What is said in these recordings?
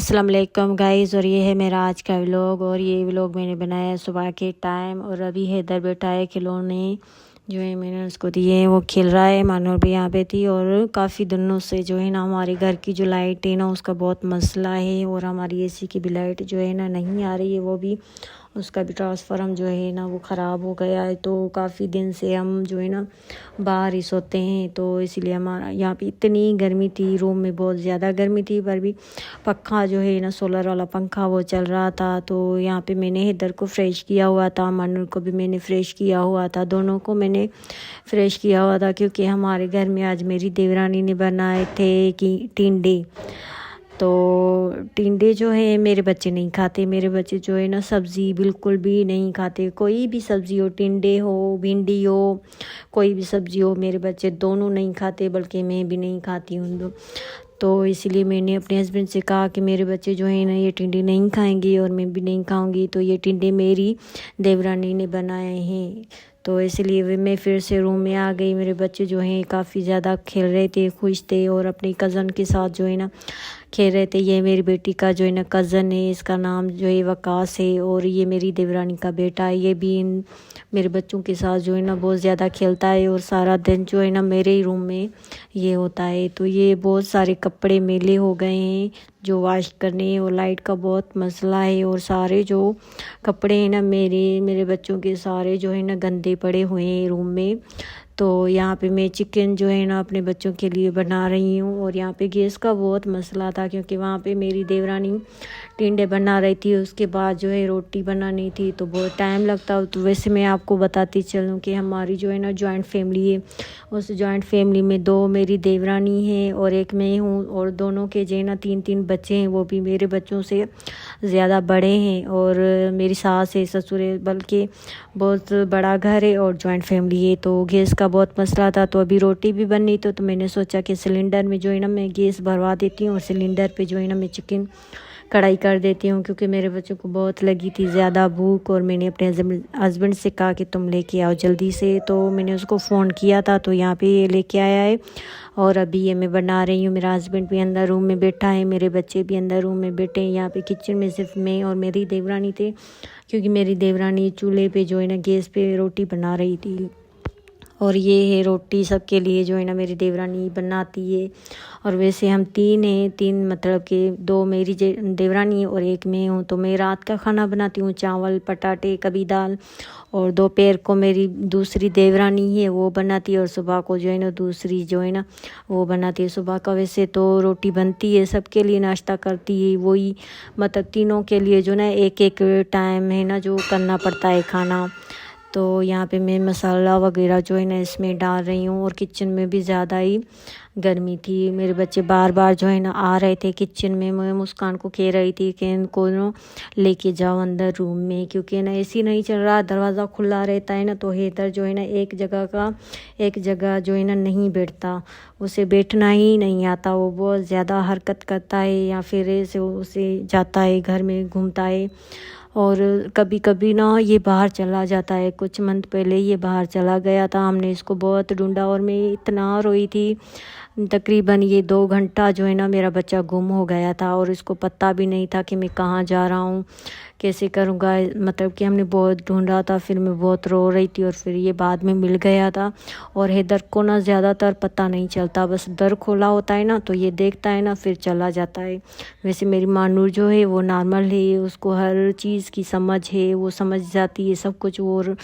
अस्सलाम वालेकुम गाइस। और ये है मेरा आज का व्लॉग। और ये व्लॉग मैंने बनाया सुबह के टाइम। और अभी हैदर बेटा है, खिलौने जो है मैंने उसको दिए हैं, वो खेल रहा है। मानूर भी यहाँ पे थी। और काफ़ी दिनों से जो है ना हमारे घर की जो लाइट है ना उसका बहुत मसला है। और हमारी एसी की भी लाइट जो है ना नहीं आ रही है, वो भी उसका भी ट्रांसफार्मर जो है ना वो ख़राब हो गया है। तो काफ़ी दिन से हम जो है ना बाहर ही सोते हैं। तो इसीलिए हमारा यहाँ पे इतनी गर्मी थी, रूम में बहुत ज़्यादा गर्मी थी। पर भी पंखा जो है ना सोलर वाला पंखा वो चल रहा था। तो यहाँ पे मैंने इधर को फ्रेश किया हुआ था, मानूर को भी मैंने फ्रेश किया हुआ था, दोनों को मैंने फ्रेश किया हुआ था। क्योंकि हमारे घर में आज मेरी देवरानी ने बनाए थे कि टिंडे। तो टिंडे जो है मेरे बच्चे नहीं खाते। मेरे बच्चे जो है ना सब्ज़ी बिल्कुल भी नहीं खाते। कोई भी सब्ज़ी हो, टिंडे हो, भिंडी हो, कोई भी सब्ज़ी हो, मेरे बच्चे दोनों नहीं खाते। बल्कि मैं भी नहीं खाती हूँ। तो इसीलिए मैंने अपने हस्बैंड से कहा कि मेरे बच्चे जो है ना ये टिंडे नहीं खाएंगे और मैं भी नहीं खाऊंगी। तो ये टिंडे मेरी देवरानी ने बनाए हैं। तो इसलिए वे मैं फिर से रूम में आ गई। मेरे बच्चे जो हैं काफ़ी ज़्यादा खेल रहे थे, खुश थे। और अपनी कज़न के साथ जो है ना खेल रहे थे। ये मेरी बेटी का जो है ना कज़न है, इसका नाम जो है वकास है। और ये मेरी देवरानी का बेटा है, ये भी इन मेरे बच्चों के साथ जो है ना बहुत ज़्यादा खेलता है। और सारा दिन जो है ना मेरे ही रूम में ये होता है। तो ये बहुत सारे कपड़े मेले हो गए हैं जो वॉश करने, और लाइट का बहुत मसला है। और सारे जो कपड़े हैं ना मेरे बच्चों के सारे जो है ना गंदे पड़े हुए हैं रूम में। तो यहाँ पे मैं चिकन जो है ना अपने बच्चों के लिए बना रही हूँ। और यहाँ पे गैस का बहुत मसला था, क्योंकि वहाँ पे मेरी देवरानी टिंडे बना रही थी, उसके बाद जो है रोटी बनानी थी, तो बहुत टाइम लगता। तो वैसे मैं आपको बताती चलूँ कि हमारी जो है ना जॉइंट फैमिली है। उस जॉइंट फैमिली में दो मेरी देवरानी है और एक मैं हूँ। और दोनों के जो है ना 3-3 बच्चे हैं, वो भी मेरे बच्चों से ज़्यादा बड़े हैं। और मेरी सास है, ससुर है, बल्कि बहुत बड़ा घर है और जॉइंट फैमिली है। तो गैस का बहुत मसला था। तो अभी रोटी भी बननी तो मैंने सोचा कि सिलेंडर में जो है ना मैं गैस भरवा देती हूँ और सिलेंडर पे जो है ना मैं चिकन कढ़ाई कर देती हूँ। क्योंकि मेरे बच्चों को बहुत लगी थी ज़्यादा भूख। और मैंने अपने हस्बैंड से कहा कि तुम लेके आओ जल्दी से। तो मैंने उसको फ़ोन किया था, तो यहाँ पे ये लेके आया है। और अभी ये मैं बना रही हूँ। मेरा हस्बैंड भी अंदर रूम में बैठा है, मेरे बच्चे भी अंदर रूम में बैठे हैं। यहाँ पे किचन में सिर्फ मैं और मेरी देवरानी थे, क्योंकि मेरी देवरानी चूल्हे पे जो है ना गैस पे रोटी बना रही थी। और ये है रोटी सबके लिए जो है ना मेरी देवरानी बनाती है। और वैसे हम 3 हैं, 3 मतलब कि 2 मेरी देवरानी और एक मैं हूँ। तो मैं रात का खाना बनाती हूँ, चावल पटाटे कभी दाल। और दोपहर को मेरी दूसरी देवरानी है वो बनाती है। और सुबह को जो है ना दूसरी जो है ना वो बनाती है। सुबह का वैसे तो रोटी बनती है, सबके लिए नाश्ता करती है वही, मतलब तीनों के लिए जो ना एक एक टाइम है ना जो करना पड़ता है खाना। तो यहाँ पे मैं मसाला वगैरह जो है ना इसमें डाल रही हूँ। और किचन में भी ज़्यादा ही गर्मी थी। मेरे बच्चे बार बार जो है ना आ रहे थे किचन में। मैं मुस्कान को कह रही थी कि इनको ना लेके जाओ अंदर रूम में, क्योंकि ना एसी नहीं चल रहा, दरवाज़ा खुला रहता है ना। तो हैदर जो है ना एक जगह जो है ना नहीं बैठता, उसे बैठना ही नहीं आता। वो बहुत ज़्यादा हरकत करता है, या फिर ऐसे उसे जाता है घर में घूमता है। और कभी कभी ना ये बाहर चला जाता है। कुछ मंथ पहले ये बाहर चला गया था, हमने इसको बहुत ढूंढा। और मैं इतना रोई थी, तकरीबन ये 2 घंटा जो है ना मेरा बच्चा गुम हो गया था। और इसको पता भी नहीं था कि मैं कहाँ जा रहा हूँ, कैसे करूँगा। मतलब कि हमने बहुत ढूंढा था, फिर मैं बहुत रो रही थी। और फिर ये बाद में मिल गया था। और हैदर को ना ज़्यादातर पता नहीं चलता, बस दर खोला होता है ना तो ये देखता है ना फिर चला जाता है। वैसे मेरी मानूर जो है वो नॉर्मल है, उसको हर चीज़ की समझ है, वो समझ जाती है सब कुछ। और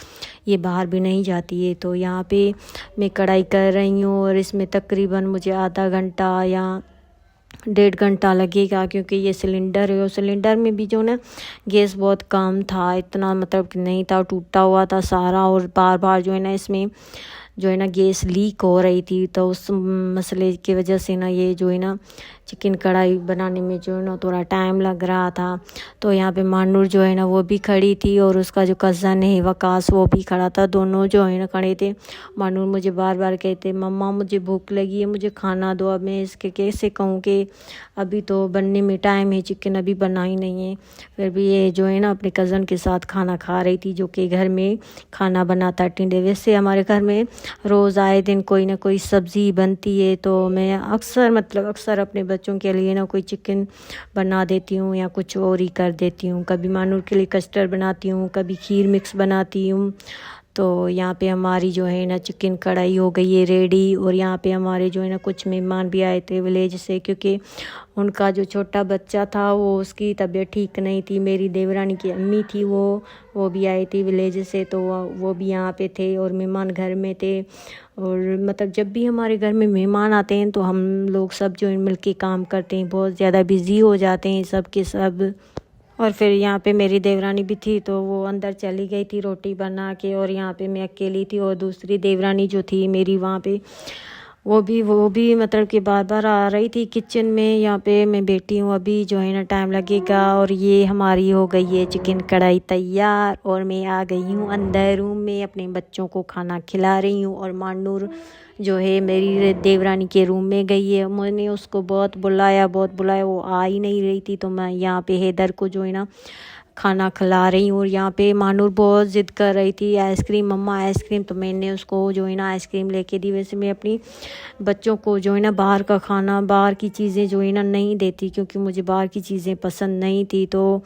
ये बाहर भी नहीं जाती है। तो यहाँ पे मैं कढ़ाई कर रही हूँ और इसमें तकरीबन मुझे आधा घंटा या 1.5 घंटा लगेगा, क्योंकि ये सिलेंडर है। और सिलेंडर में भी जो ना गैस बहुत कम था, इतना मतलब कि नहीं था, टूटा हुआ था सारा। और बार बार जो है ना इसमें जो है ना गैस लीक हो रही थी। तो उस मसले की वजह से ना ये जो है ना चिकन कढ़ाई बनाने में जो है ना थोड़ा टाइम लग रहा था। तो यहाँ पे मानूर जो है ना वो भी खड़ी थी, और उसका जो कज़न है वकास वो भी खड़ा था। दोनों जो है ना खड़े थे। मानूर मुझे बार बार कहते मम्मा मुझे भूख लगी है, मुझे खाना दो। अब मैं इसके कैसे कहूँ कि अभी तो बनने में टाइम है, चिकन अभी बना ही नहीं है। फिर भी ये जो है ना अपने कज़न के साथ खाना खा रही थी, जो कि घर में खाना बनाता टिंडे। वैसे हमारे घर में रोज़ आए दिन कोई ना कोई सब्ज़ी बनती है। तो मैं अक्सर अपने बच्चों के लिए ना कोई चिकन बना देती हूँ या कुछ और ही कर देती हूँ। कभी मानूर के लिए कस्टर्ड बनाती हूँ, कभी खीर मिक्स बनाती हूँ। तो यहाँ पे हमारी जो है ना चिकन कढ़ाई हो गई है रेडी। और यहाँ पे हमारे जो है ना कुछ मेहमान भी आए थे विलेज से, क्योंकि उनका जो छोटा बच्चा था वो उसकी तबीयत ठीक नहीं थी। मेरी देवरानी की अम्मी थी वो भी आई थी विलेज से, तो वो भी यहाँ पे थे और मेहमान घर में थे। और मतलब जब भी हमारे घर में मेहमान आते हैं तो हम लोग सब जो है मिल के काम करते हैं, बहुत ज़्यादा बिज़ी हो जाते हैं सब के सब। और फिर यहाँ पे मेरी देवरानी भी थी तो वो अंदर चली गई थी रोटी बना के, और यहाँ पे मैं अकेली थी। और दूसरी देवरानी जो थी मेरी वहाँ पे वो भी मतलब कि बार बार आ रही थी किचन में। यहाँ पे मैं बैठी हूँ, अभी जो है ना टाइम लगेगा। और ये हमारी हो गई है चिकन कढ़ाई तैयार, और मैं आ गई हूँ अंदर रूम में, अपने बच्चों को खाना खिला रही हूँ। और मानूर जो है मेरी देवरानी के रूम में गई है। मैंने उसको बहुत बुलाया वो आ ही नहीं रही थी, तो मैं यहाँ पे हैदर को जो है ना खाना खिला रही हूँ। और यहाँ पे मानूर बहुत ज़िद कर रही थी आइसक्रीम, मम्मा आइसक्रीम, तो मैंने उसको जो है ना आइसक्रीम लेके दी। वैसे मैं अपनी बच्चों को जो है ना बाहर का खाना, बाहर की चीज़ें जो है ना नहीं देती, क्योंकि मुझे बाहर की चीज़ें पसंद नहीं थी। तो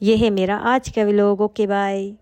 ये है मेरा आज का व्लॉग। Okay bye.